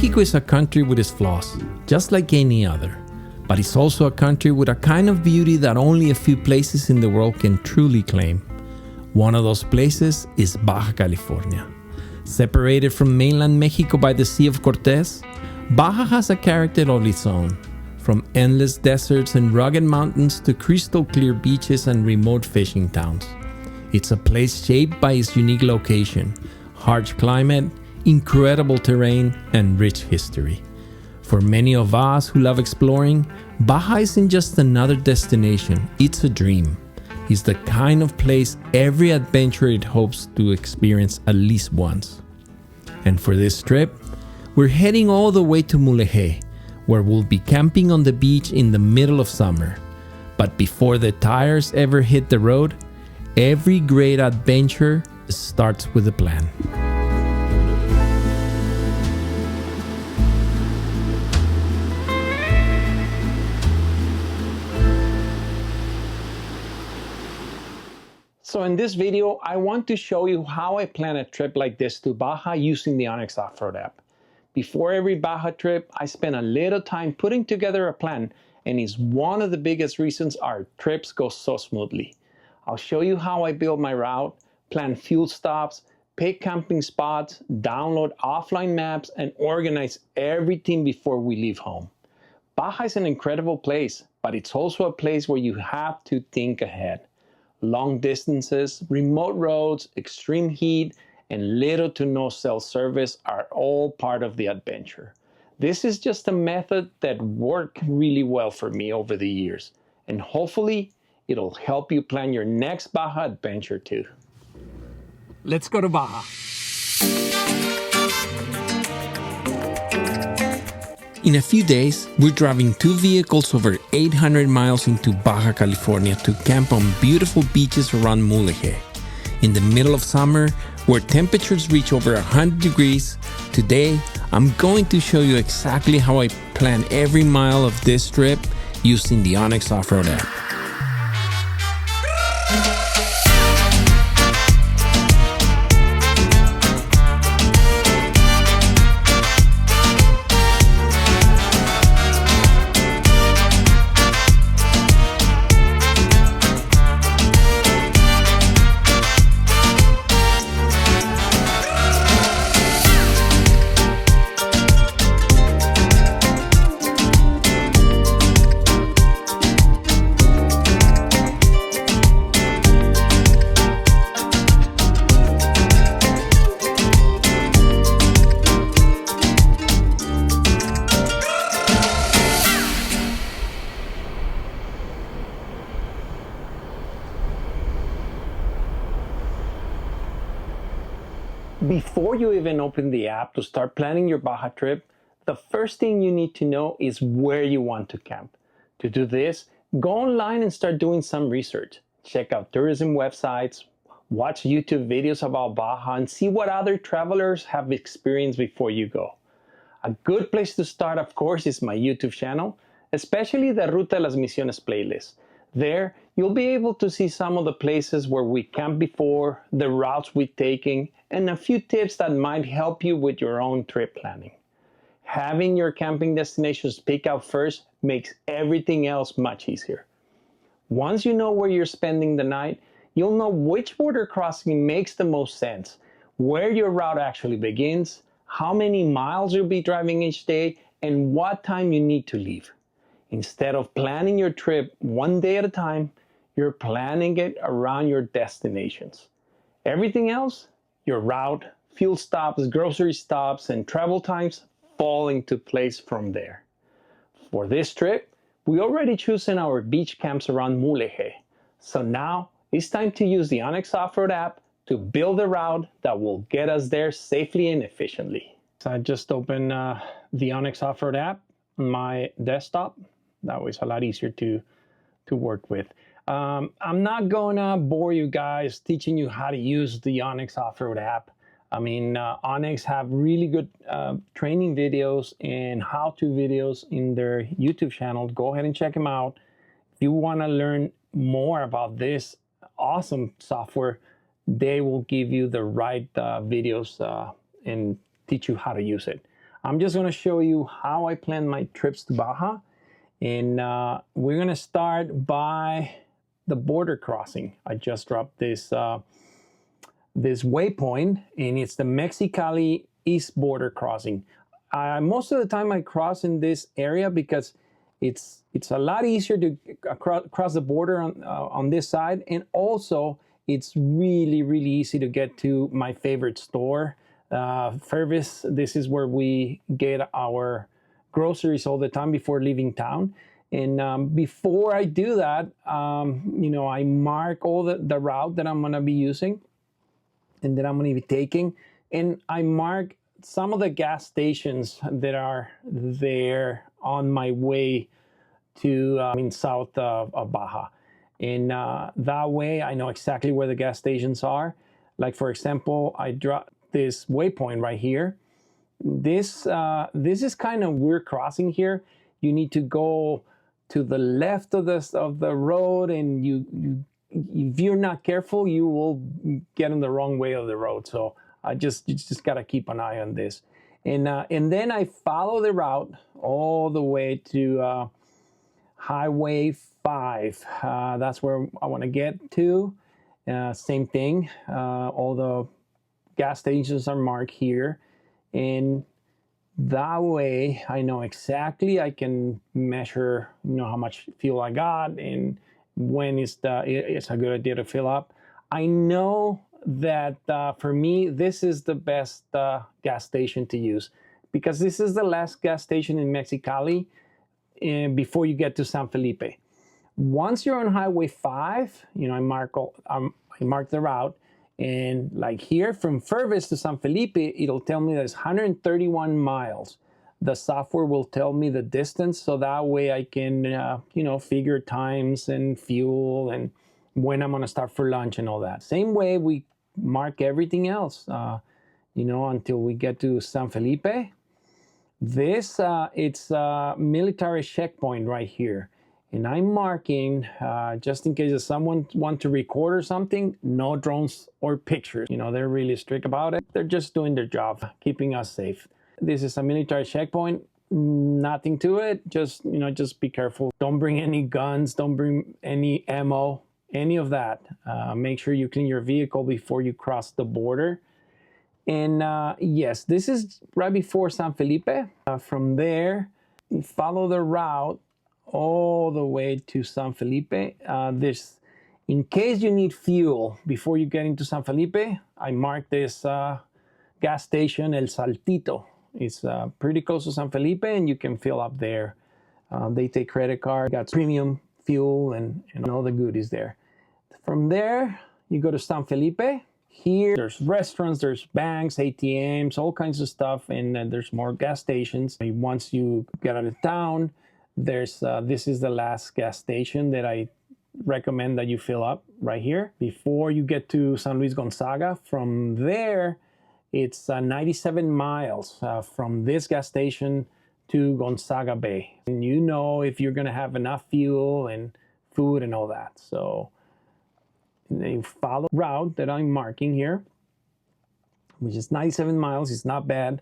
Mexico is a country with its flaws, just like any other. But it's also a country with a kind of beauty that only a few places in the world can truly claim. One of those places is Baja California. Separated from mainland Mexico by the Sea of Cortez, Baja has a character of its own. From endless deserts and rugged mountains to crystal clear beaches and remote fishing towns. It's a place shaped by its unique location, harsh climate, incredible terrain, and rich history. For many of us who love exploring, Baja isn't just another destination, it's a dream. It's the kind of place every adventurer hopes to experience at least once. And for this trip, we're heading all the way to Mulegé, where we'll be camping on the beach in the middle of summer. But before the tires ever hit the road, every great adventure starts with a plan. So in this video, I want to show you how I plan a trip like this to Baja using the OnX Offroad app. Before every Baja trip, I spend a little time putting together a plan, and it's one of the biggest reasons our trips go so smoothly. I'll show you how I build my route, plan fuel stops, pick camping spots, download offline maps, and organize everything before we leave home. Baja is an incredible place, but it's also a place where you have to think ahead. Long distances, remote roads, extreme heat, and little to no cell service are all part of the adventure. This is just a method that worked really well for me over the years, and hopefully it'll help you plan your next Baja adventure too. Let's go to Baja. In a few days, we're driving 2 vehicles over 800 miles into Baja California to camp on beautiful beaches around Mulegé. In the middle of summer, where temperatures reach over 100 degrees, today I'm going to show you exactly how I plan every mile of this trip using the OnX Offroad app. Before you even open the app to start planning your Baja trip, the first thing you need to know is where you want to camp. To do this, go online and start doing some research. Check out tourism websites, watch YouTube videos about Baja, and see what other travelers have experienced before you go. A good place to start, of course, is my YouTube channel, especially the Ruta de las Misiones playlist. There, you'll be able to see some of the places where we camped before, the routes we've taken, and a few tips that might help you with your own trip planning. Having your camping destinations picked out first makes everything else much easier. Once you know where you're spending the night, you'll know which border crossing makes the most sense, where your route actually begins, how many miles you'll be driving each day, and what time you need to leave. Instead of planning your trip one day at a time, you're planning it around your destinations. Everything else, your route, fuel stops, grocery stops, and travel times fall into place from there. For this trip, we already chosen our beach camps around Mulegé. So now it's time to use the OnX Offroad app to build a route that will get us there safely and efficiently. So I just opened the OnX Offroad app on my desktop. That was a lot easier to work with. I'm not gonna bore you guys teaching you how to use the OnX Offroad app. I mean, OnX have really good training videos and how-to videos in their YouTube channel. Go ahead and check them out. If you wanna learn more about this awesome software, they will give you the right videos and teach you how to use it. I'm just going to show you how I plan my trips to Baja. And we're going to start by the border crossing. I just dropped this this waypoint, and it's the Mexicali East border crossing. Most of the time I cross in this area because it's a lot easier to cross the border on this side, and also it's really easy to get to my favorite store, Fervis. This is where we get our groceries all the time before leaving town. And before I do that, you know, I mark all the route that I'm going to be using and that I'm going to be taking, and I mark some of the gas stations that are there on my way to in south of Baja. And that way I know exactly where the gas stations are. Like, for example, I dropped this waypoint right here. This is kind of weird crossing here. You need to go to the left of the road, and if you're not careful, you will get in the wrong way of the road. So you just got to keep an eye on this. And then I follow the route all the way to Highway 5. That's where I want to get to. Same thing. All the gas stations are marked here. And that way I know exactly, I can measure, you know, how much fuel I got and when it's a good idea to fill up. I know that for me, this is the best gas station to use, because this is the last gas station in Mexicali before you get to San Felipe. Once you're on Highway 5, you know, I mark the route, and like here from Fervis to San Felipe, it'll tell me there's 131 miles. The software will tell me the distance, so that way I can, you know, figure times and fuel and when I'm going to start for lunch and all that. Same way we mark everything else, you know, until we get to San Felipe. This, it's a military checkpoint right here. And I'm marking, just in case if someone wants to record or something, no drones or pictures. You know, they're really strict about it. They're just doing their job, keeping us safe. This is a military checkpoint, nothing to it. Just, you know, just be careful. Don't bring any guns, don't bring any ammo, any of that. Make sure you clean your vehicle before you cross the border. And yes, this is right before San Felipe. From there, you follow the route all the way to San Felipe. In case you need fuel before you get into San Felipe, I marked this gas station, El Saltito. It's pretty close to San Felipe, and you can fill up there. They take credit card, got premium fuel, and all the goodies there. From there, you go to San Felipe. Here, there's restaurants, there's banks, ATMs, all kinds of stuff, and then there's more gas stations. Once you get out of town, there's this is the last gas station that I recommend that you fill up right here before you get to San Luis Gonzaga. From there, it's 97 miles from this gas station to Gonzaga Bay. And you know if you're going to have enough fuel and food and all that. So you follow the route that I'm marking here, which is 97 miles. It's not bad.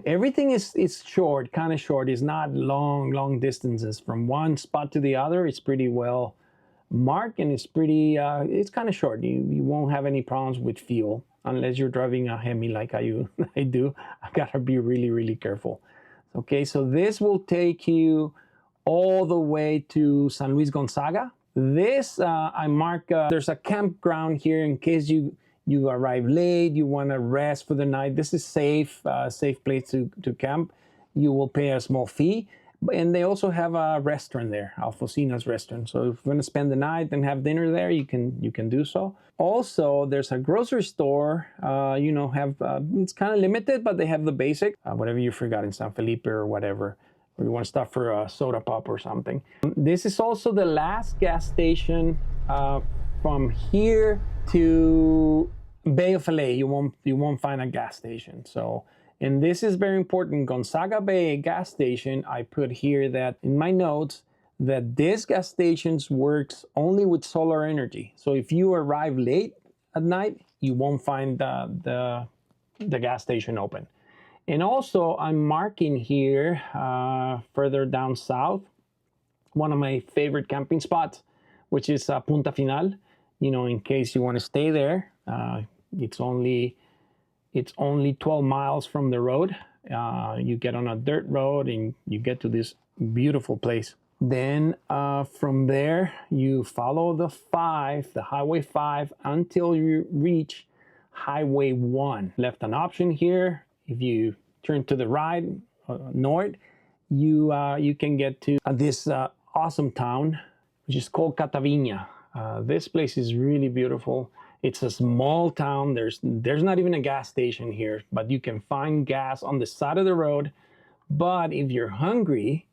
Everything is short, kind of short. It's not long distances from one spot to the other. It's pretty well marked, and it's pretty, it's kind of short. You won't have any problems with fuel unless you're driving a Hemi like I do. I gotta be really careful. Okay, so this will take you all the way to San Luis Gonzaga. This, I mark, there's a campground here in case you arrive late, you want to rest for the night. This is safe place to camp. You will pay a small fee. And they also have a restaurant there, Alfocina's restaurant. So if you're going to spend the night and have dinner there, you can do so. Also, there's a grocery store, you know, it's kind of limited, but they have the basic, whatever you forgot in San Felipe or whatever, or you want to stop for a soda pop or something. This is also the last gas station from here to Bay of LA. You won't find a gas station. So, and this is very important. Gonzaga Bay gas station, I put here that in my notes that this gas station works only with solar energy. So if you arrive late at night, you won't find the gas station open. And also I'm marking here further down south one of my favorite camping spots, which is Punta Final. You know, in case you want to stay there, it's only 12 miles from the road. You get on a dirt road and you get to this beautiful place. Then from there you follow the Highway 5 until you reach Highway 1. Left an option here. If you turn to the right, north, you can get to this awesome town, which is called Cataviña. This place is really beautiful. It's a small town. There's not even a gas station here, but you can find gas on the side of the road. But if you're hungry,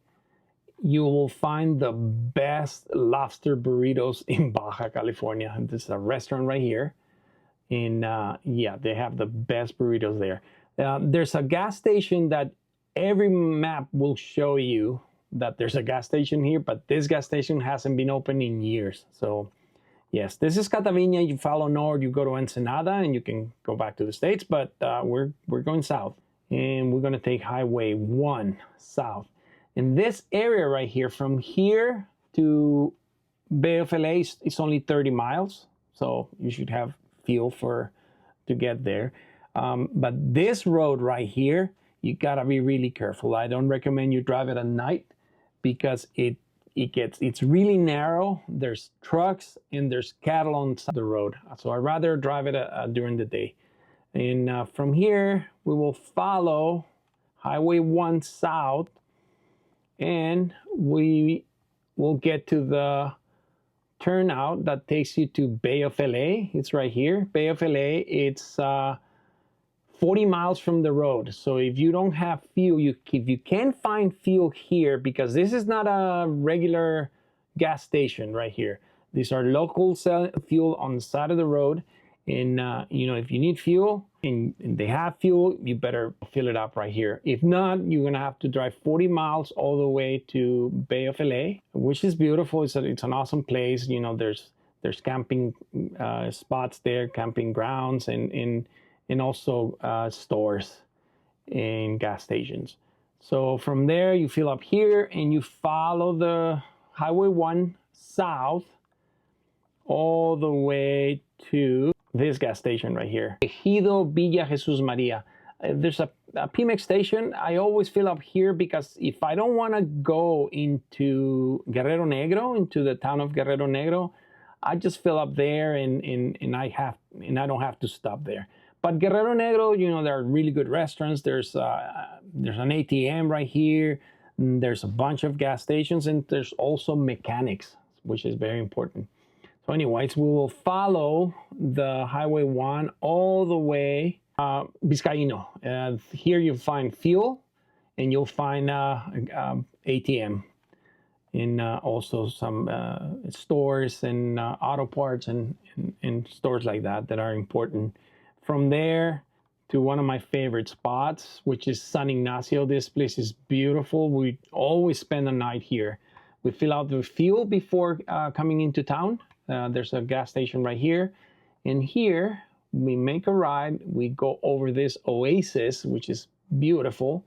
you will find the best lobster burritos in Baja California. This is a restaurant right here. And yeah, they have the best burritos there. There's a gas station that every map will show you that there's a gas station here, but this gas station hasn't been open in years. So yes, this is Cataviña. You follow north, you go to Ensenada, and you can go back to the States, but we're going south. And we're gonna take Highway 1 south. In this area right here, from here to Bay of LA, it's only 30 miles. So you should have fuel to get there. But this road right here, you gotta be really careful. I don't recommend you drive it at night because it's really narrow. There's trucks and there's cattle on the road. So I'd rather drive it during the day. And from here, we will follow Highway 1 south, and we will get to the turnout that takes you to Bay of LA. It's right here. Bay of LA, it's 40 miles from the road. So if you don't have fuel, if you can't find fuel here, because this is not a regular gas station right here. These are local fuel on the side of the road. And you know, if you need fuel and they have fuel, you better fill it up right here. If not, you're gonna have to drive 40 miles all the way to Bay of LA, which is beautiful. It's an awesome place. You know, there's camping spots there, camping grounds, and also stores and gas stations. So from there, you fill up here and you follow the Highway 1 south all the way to this gas station right here, Ejido Villa Jesus Maria. There's a Pemex station. I always fill up here because if I don't want to go into Guerrero Negro, into the town of Guerrero Negro, I just fill up there and I don't have to stop there. But Guerrero Negro, you know, there are really good restaurants. There's an ATM right here. There's a bunch of gas stations, and there's also mechanics, which is very important. So anyways, we will follow the Highway 1 all the way Vizcaíno. Here you'll find fuel, and you'll find ATM, and also some stores and auto parts and stores like that are important. From there to one of my favorite spots, which is San Ignacio. This place is beautiful. We always spend a night here. We fill out the fuel before coming into town. There's a gas station right here. And here we make a ride. We go over this oasis, which is beautiful.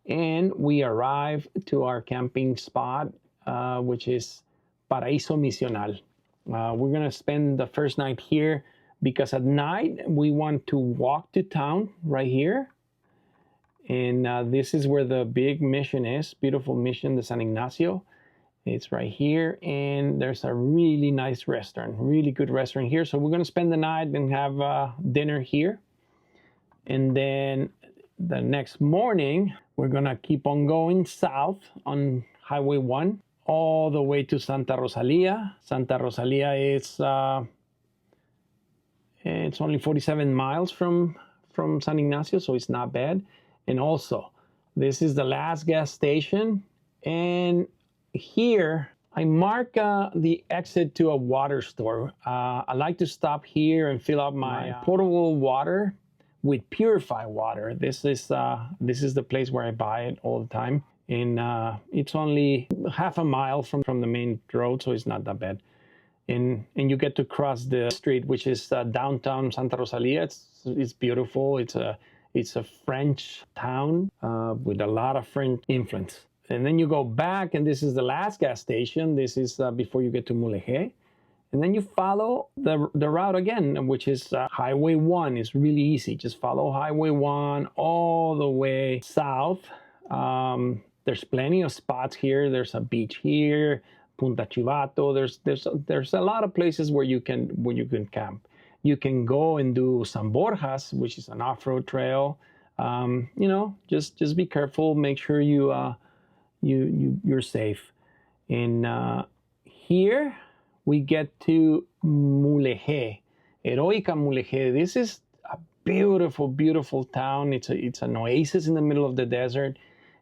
And we arrive to our camping spot, which is Paraíso Misional. We're gonna spend the first night here because at night we want to walk to town right here. And this is where the big mission is, beautiful mission, the San Ignacio. It's right here, and there's a really nice restaurant, really good restaurant here. So we're gonna spend the night and have dinner here. And then the next morning, we're gonna keep on going south on Highway 1 all the way to Santa Rosalia. Santa Rosalia is it's only 47 miles from San Ignacio, so it's not bad. And also, this is the last gas station, and here I mark the exit to a water store. I like to stop here and fill up my potable water with purified water. This is the place where I buy it all the time, and it's only half a mile from the main road, so it's not that bad. And you get to cross the street, which is downtown Santa Rosalia. It's beautiful. It's It's a French town with a lot of French influence. And then you go back, and this is the last gas station. This is before you get to Mulegé. And then you follow the route again, which is Highway 1. It's really easy. Just follow Highway 1 all the way south. There's plenty of spots here. There's a beach here, Punta Chivato. There's a lot of places where you can camp. You can go and do San Borjas, which is an off-road trail. You know, just be careful. Make sure you're safe. And here we get to Mulegé, Heroica Mulegé. This is a beautiful, beautiful town. It's an oasis in the middle of the desert.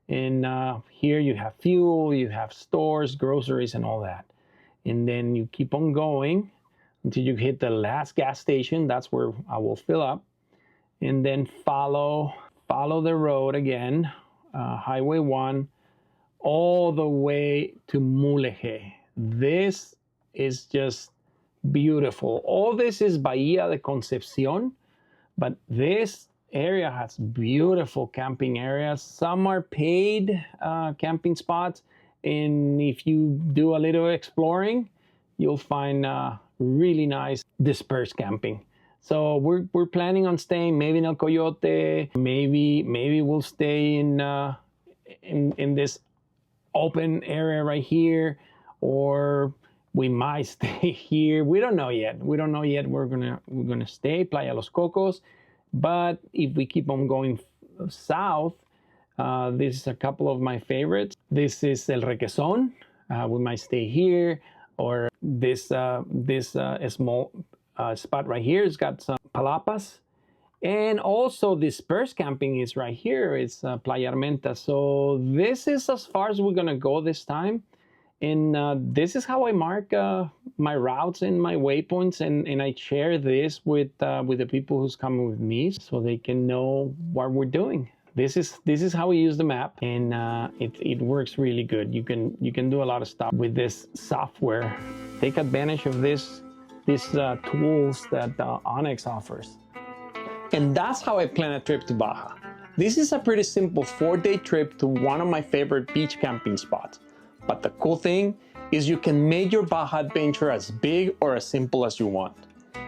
And here you have fuel, you have stores, groceries, and all that. And then you keep on going until you hit the last gas station. That's where I will fill up. And then follow the road again, Highway 1, all the way to Mulegé. This is just beautiful. All this is Bahía de Concepción, but this area has beautiful camping areas. Some are paid camping spots, and if you do a little exploring, you'll find really nice dispersed camping. So we're planning on staying maybe in El Coyote. Maybe we'll stay in this open area right here, or we might stay here. We don't know yet. We're gonna stay Playa Los Cocos. But if we keep on going south, this is a couple of my favorites. This is El Requesón. We might stay here, or this small spot right here. It's got some palapas, and also dispersed camping is right here. It's Playa Armenta. So this is as far as we're gonna go this time. And this is how I mark my routes and my waypoints, and I share this with the people who's coming with me, so they can know what we're doing. This is how we use the map, and it works really good. You can do a lot of stuff with this software. Take advantage of these tools that OnX offers. And that's how I plan a trip to Baja. This is a pretty simple 4-day trip to one of my favorite beach camping spots. But the cool thing is you can make your Baja adventure as big or as simple as you want.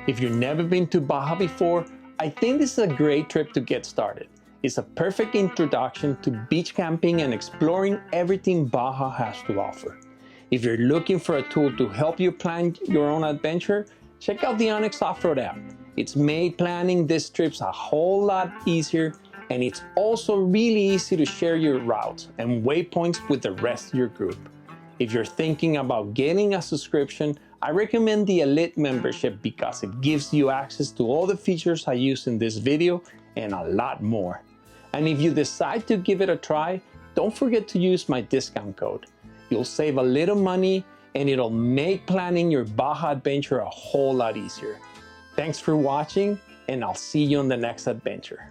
If you've never been to Baja before, I think this is a great trip to get started. It's a perfect introduction to beach camping and exploring everything Baja has to offer. If you're looking for a tool to help you plan your own adventure, check out the OnX Offroad app. It's made planning these trips a whole lot easier, and it's also really easy to share your routes and waypoints with the rest of your group. If you're thinking about getting a subscription, I recommend the Elite membership because it gives you access to all the features I use in this video and a lot more. And if you decide to give it a try, don't forget to use my discount code. You'll save a little money, and it'll make planning your Baja adventure a whole lot easier. Thanks for watching, and I'll see you on the next adventure.